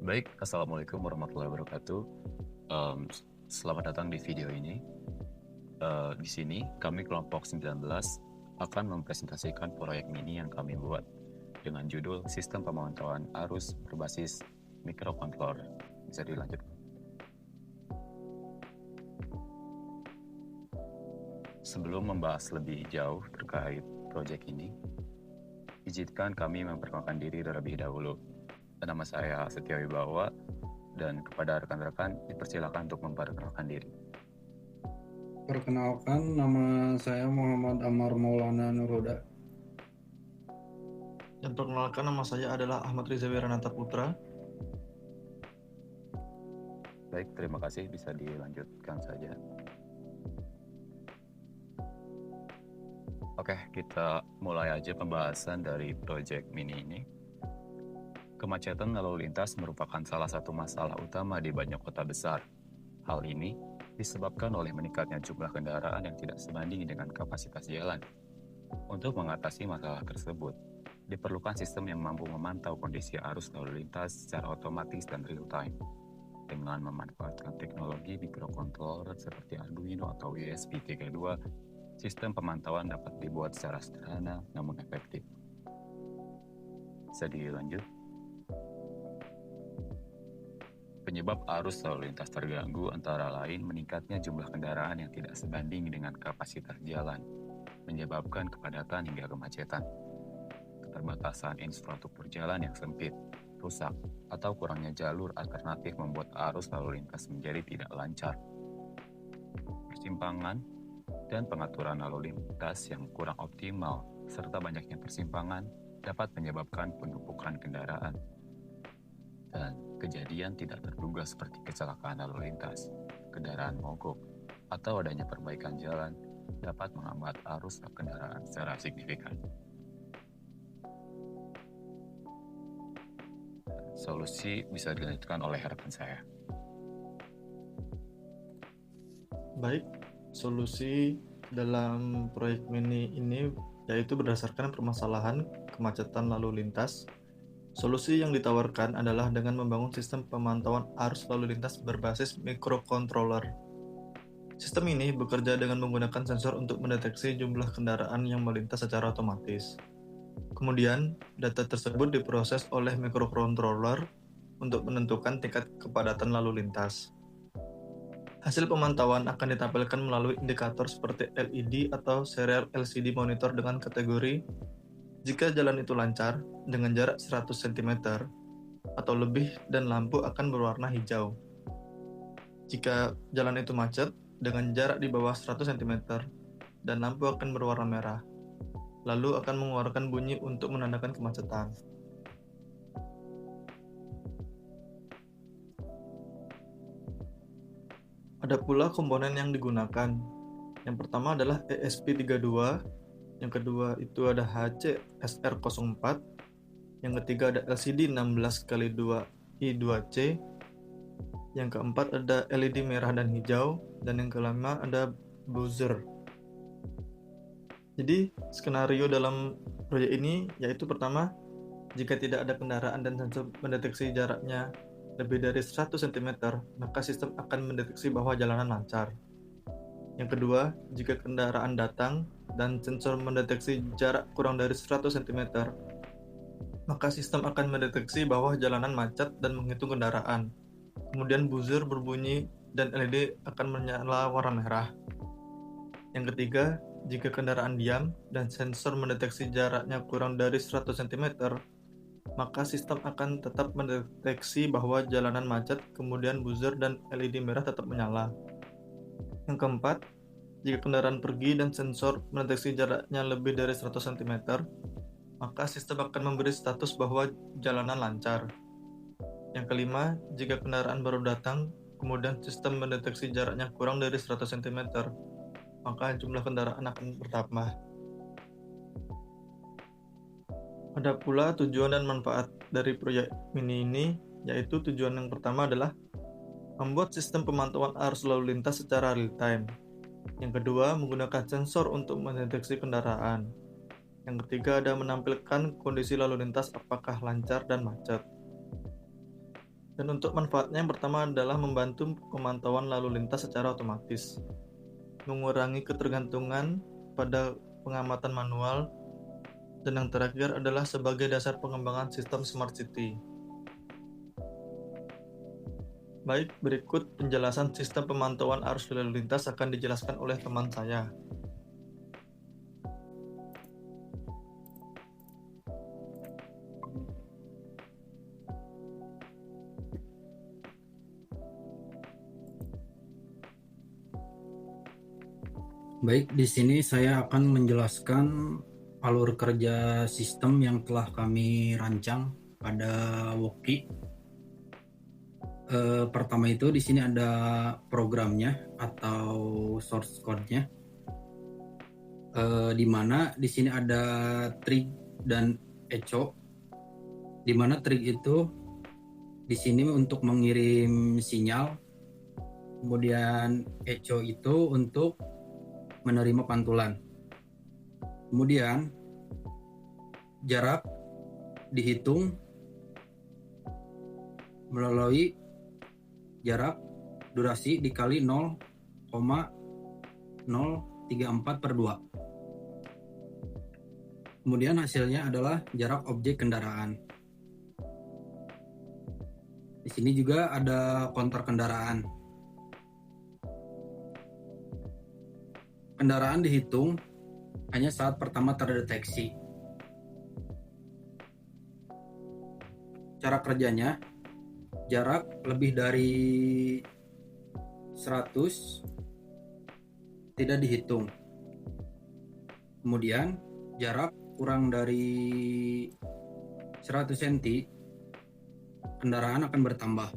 Baik, Assalamualaikum warahmatullahi wabarakatuh. Em, Selamat datang di video ini. Di sini kami kelompok 19 akan mempresentasikan proyek mini yang kami buat dengan judul Sistem Pemantauan Arus Berbasis Microcontroller. Bisa dilanjutkan. Sebelum membahas lebih jauh terkait proyek ini, izinkan kami memperkenalkan diri terlebih dahulu. Nama saya Setya Wibawa, dan kepada rekan-rekan dipersilakan untuk memperkenalkan diri. Perkenalkan, nama saya Muhammad Amar Maulana Nurhuda. Dan perkenalkan, nama saya adalah Ahmad Riza Wiranata Putra. Baik, terima kasih. Bisa dilanjutkan saja. Oke, kita mulai aja pembahasan dari proyek mini ini. Kemacetan lalu lintas merupakan salah satu masalah utama di banyak kota besar. Hal ini disebabkan oleh meningkatnya jumlah kendaraan yang tidak sebanding dengan kapasitas jalan. Untuk mengatasi masalah tersebut, diperlukan sistem yang mampu memantau kondisi arus lalu lintas secara otomatis dan real-time. Dengan memanfaatkan teknologi microcontroller seperti Arduino atau ESP32, sistem pemantauan dapat dibuat secara sederhana namun efektif. Bisa dilanjut? Penyebab arus lalu lintas terganggu antara lain meningkatnya jumlah kendaraan yang tidak sebanding dengan kapasitas jalan, menyebabkan kepadatan hingga kemacetan. Keterbatasan infrastruktur jalan yang sempit, rusak, atau kurangnya jalur alternatif membuat arus lalu lintas menjadi tidak lancar. Persimpangan dan pengaturan lalu lintas yang kurang optimal serta banyaknya persimpangan dapat menyebabkan penumpukan kendaraan dan kejadian tidak terduga seperti kecelakaan lalu lintas, kendaraan mogok, atau adanya perbaikan jalan dapat menghambat arus kendaraan secara signifikan. Solusi bisa dilanjutkan oleh rekan saya. Baik, solusi dalam proyek mini ini yaitu berdasarkan permasalahan kemacetan lalu lintas. Solusi yang ditawarkan adalah dengan membangun sistem pemantauan arus lalu lintas berbasis microcontroller. Sistem ini bekerja dengan menggunakan sensor untuk mendeteksi jumlah kendaraan yang melintas secara otomatis. Kemudian, data tersebut diproses oleh microcontroller untuk menentukan tingkat kepadatan lalu lintas. Hasil pemantauan akan ditampilkan melalui indikator seperti LED atau serial LCD monitor dengan kategori jika jalan itu lancar dengan jarak 100 cm atau lebih dan lampu akan berwarna hijau. Jika jalan itu macet dengan jarak di bawah 100 cm dan lampu akan berwarna merah, lalu akan mengeluarkan bunyi untuk menandakan kemacetan. Ada pula komponen yang digunakan. Yang pertama adalah ESP32, yang kedua itu ada HC-SR04, yang ketiga ada LCD 16x2 I2C, yang keempat ada LED merah dan hijau, dan yang kelima ada buzzer. Jadi skenario dalam proyek ini yaitu pertama, jika tidak ada kendaraan dan sensor mendeteksi jaraknya lebih dari 100 cm, maka sistem akan mendeteksi bahwa jalanan lancar. Yang kedua, jika kendaraan datang dan sensor mendeteksi jarak kurang dari 100 cm, maka sistem akan mendeteksi bahwa jalanan macet dan menghitung kendaraan. Kemudian buzzer berbunyi dan LED akan menyala warna merah. Yang ketiga, jika kendaraan diam dan sensor mendeteksi jaraknya kurang dari 100 cm, maka sistem akan tetap mendeteksi bahwa jalanan macet, kemudian buzzer dan LED merah tetap menyala. Yang keempat, jika kendaraan pergi dan sensor mendeteksi jaraknya lebih dari 100 cm, maka sistem akan memberi status bahwa jalanan lancar. Yang kelima, jika kendaraan baru datang, kemudian sistem mendeteksi jaraknya kurang dari 100 cm, maka jumlah kendaraan akan bertambah. Ada pula tujuan dan manfaat dari proyek mini ini, yaitu tujuan yang pertama adalah membuat sistem pemantauan arus lalu lintas secara real-time. Yang kedua, menggunakan sensor untuk mendeteksi kendaraan. Yang ketiga, ada menampilkan kondisi lalu lintas apakah lancar dan macet. Dan untuk manfaatnya yang pertama adalah membantu pemantauan lalu lintas secara otomatis, mengurangi ketergantungan pada pengamatan manual, dan yang terakhir adalah sebagai dasar pengembangan sistem Smart City. Baik, berikut penjelasan sistem pemantauan arus lalu lintas akan dijelaskan oleh teman saya. Baik, di sini saya akan menjelaskan alur kerja sistem yang telah kami rancang pada Woki. Pertama itu di sini ada programnya atau source code-nya, di mana di sini ada trig dan echo, di mana trig itu di sini untuk mengirim sinyal, kemudian echo itu untuk menerima pantulan. Kemudian jarak dihitung melalui jarak durasi dikali 0,034/2. Kemudian hasilnya adalah jarak objek kendaraan. Di sini juga ada kontur kendaraan. Kendaraan dihitung hanya saat pertama terdeteksi. Cara kerjanya, jarak lebih dari 100 tidak dihitung. Kemudian jarak kurang dari 100 cm, kendaraan akan bertambah.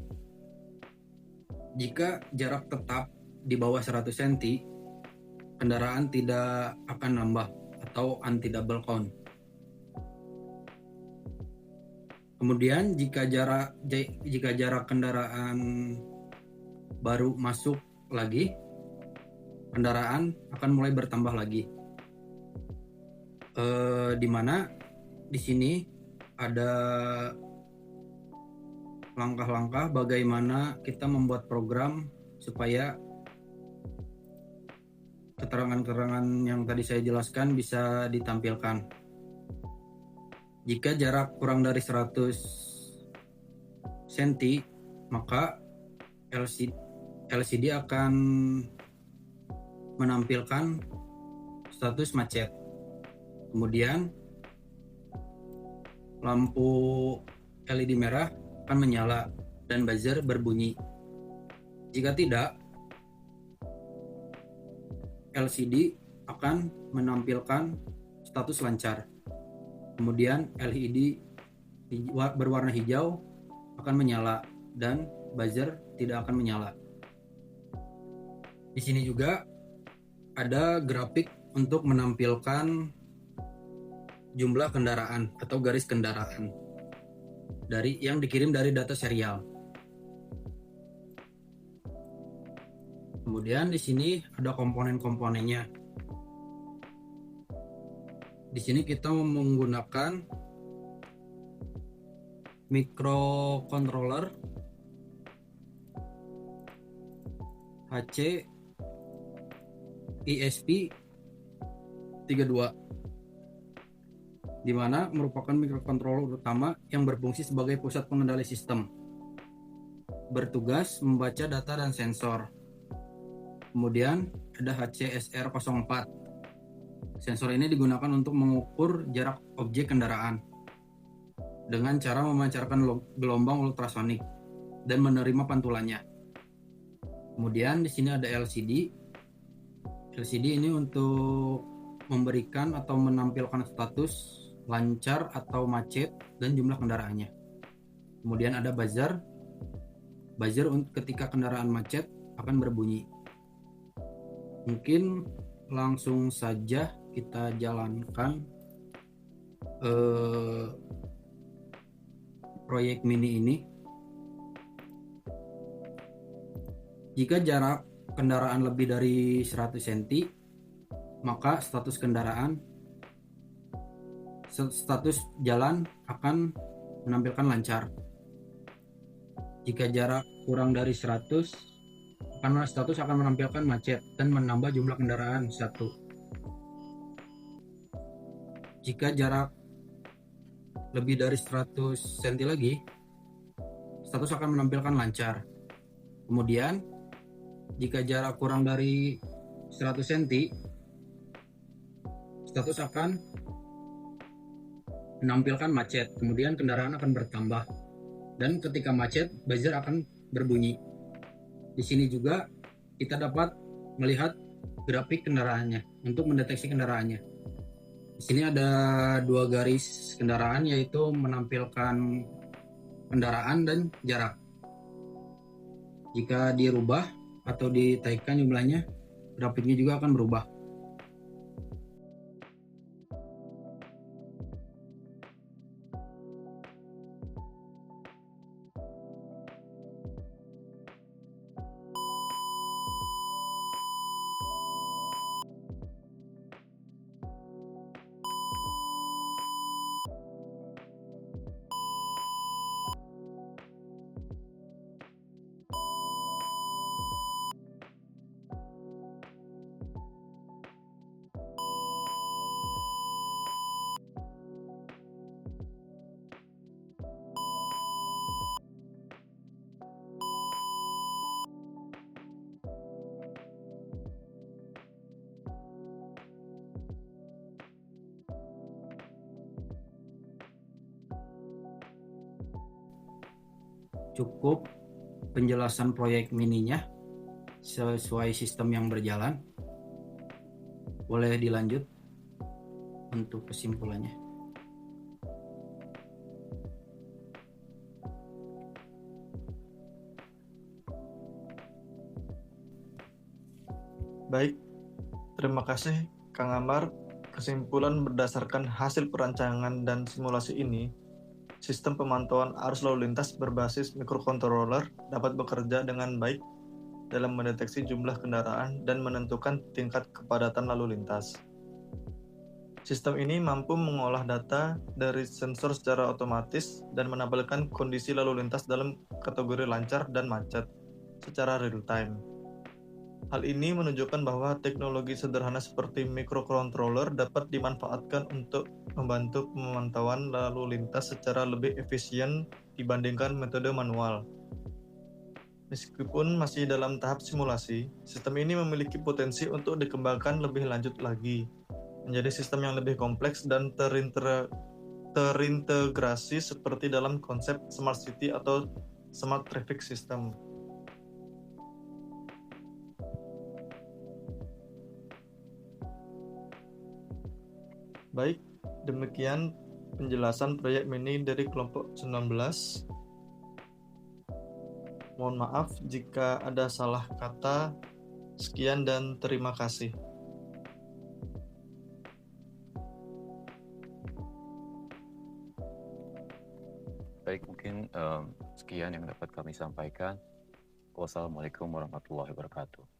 Jika jarak tetap di bawah 100 cm, kendaraan tidak akan nambah atau anti double count. Kemudian jika jarak kendaraan baru masuk lagi, kendaraan akan mulai bertambah lagi. Di mana di sini ada langkah-langkah bagaimana kita membuat program supaya keterangan-keterangan yang tadi saya jelaskan bisa ditampilkan. Jika jarak kurang dari 100 cm, maka LCD akan menampilkan status macet. Kemudian lampu LED merah akan menyala dan buzzer berbunyi. Jika tidak, LCD akan menampilkan status lancar. Kemudian LED berwarna hijau akan menyala dan buzzer tidak akan menyala. Di sini juga ada grafik untuk menampilkan jumlah kendaraan atau garis kendaraan yang dikirim dari data serial. Kemudian di sini ada komponen-komponennya. Di sini kita menggunakan microcontroller HC ISP 32, di mana merupakan microcontroller utama yang berfungsi sebagai pusat pengendali sistem, bertugas membaca data dan sensor. Kemudian ada HCSR04. Sensor ini digunakan untuk mengukur jarak objek kendaraan dengan cara memancarkan gelombang ultrasonik dan menerima pantulannya. Kemudian di sini ada LCD. LCD ini untuk memberikan atau menampilkan status lancar atau macet dan jumlah kendaraannya. Kemudian ada buzzer. Buzzer ketika kendaraan macet akan berbunyi. Mungkin langsung saja kita jalankan proyek mini ini. Jika jarak kendaraan lebih dari 100 cm, maka status jalan akan menampilkan lancar. Jika jarak kurang dari 100, status akan menampilkan macet dan menambah jumlah kendaraan 1. Jika jarak lebih dari 100 cm lagi, status akan menampilkan lancar. Kemudian, jika jarak kurang dari 100 cm, status akan menampilkan macet. Kemudian kendaraan akan bertambah. Dan ketika macet, buzzer akan berbunyi. Di sini juga kita dapat melihat grafik kendaraannya untuk mendeteksi kendaraannya. Di sini ada 2 garis kendaraan, yaitu menampilkan kendaraan dan jarak. Jika dirubah atau ditaikkan jumlahnya, grafiknya juga akan berubah. Cukup penjelasan proyek mininya sesuai sistem yang berjalan. Boleh dilanjut untuk kesimpulannya. Baik, terima kasih Kang Amar. Kesimpulan berdasarkan hasil perancangan dan simulasi ini, sistem pemantauan arus lalu lintas berbasis microcontroller dapat bekerja dengan baik dalam mendeteksi jumlah kendaraan dan menentukan tingkat kepadatan lalu lintas. Sistem ini mampu mengolah data dari sensor secara otomatis dan menampilkan kondisi lalu lintas dalam kategori lancar dan macet secara real time. Hal ini menunjukkan bahwa teknologi sederhana seperti microcontroller dapat dimanfaatkan untuk membantu pemantauan lalu lintas secara lebih efisien dibandingkan metode manual. Meskipun masih dalam tahap simulasi, sistem ini memiliki potensi untuk dikembangkan lebih lanjut lagi, menjadi sistem yang lebih kompleks dan terintegrasi seperti dalam konsep smart city atau smart traffic system. Baik, demikian penjelasan proyek mini dari kelompok 19. Mohon maaf jika ada salah kata. Sekian dan terima kasih. Baik, mungkin sekian yang dapat kami sampaikan. Wassalamualaikum warahmatullahi wabarakatuh.